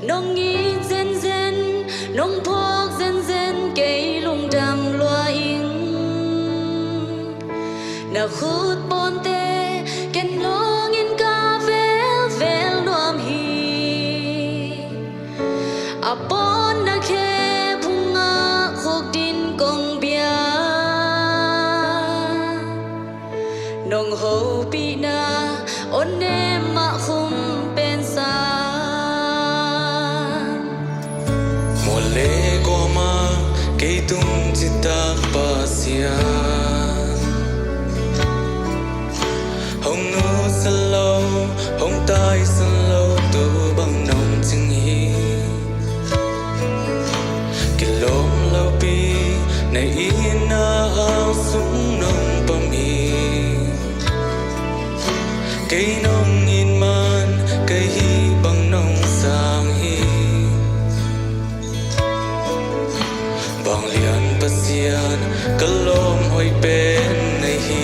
nông nghĩ dên dên nông phok dên dên cây lung đầm loa in na khut bon te ken long in ca vel vel loam hi a bon na khe phunga khok din kong bia nong ho pi na on ne ma khum pen sa mo le go ma ke tum chita pasia hong nu salo hong tai salo tu bang nong ching hi ke lom lo pi nei ina ao sung nong pa mi ke nong in man ke hi bang nong sang hi bang lian pasian kalom hoi pen nei hi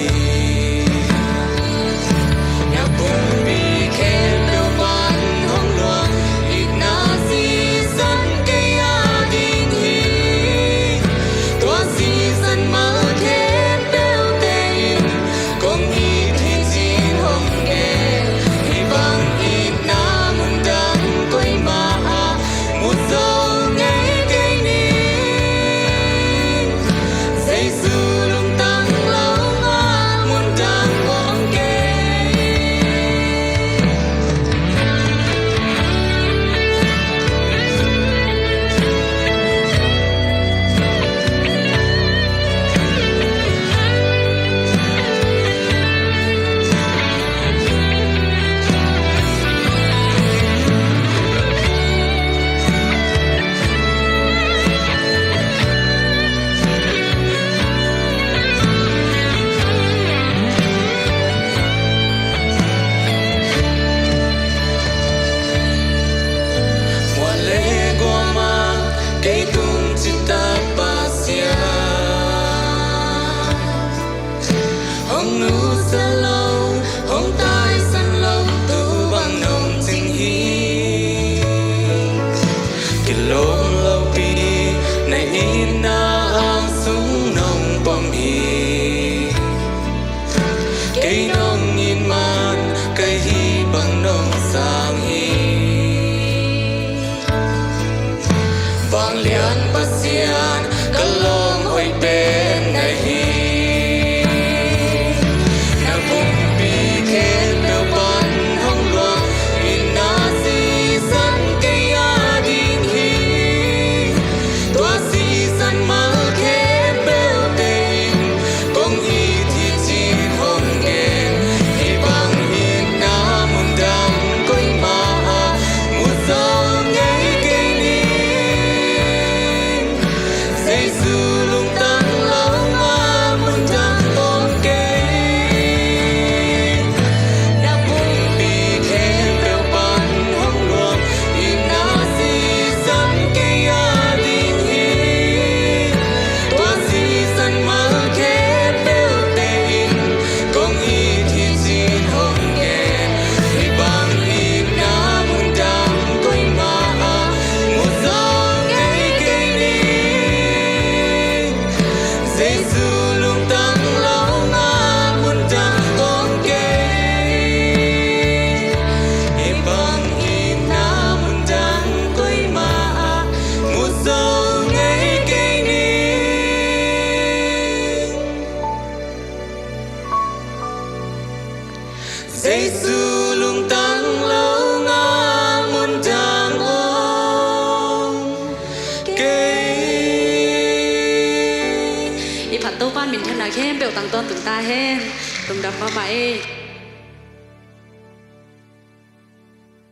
Giêsu lung tăng lâu nga muôn trang ong kê y phạt tô ban mình thân là khen biểu tăng tôn từng ta hen tùng đập vào vậy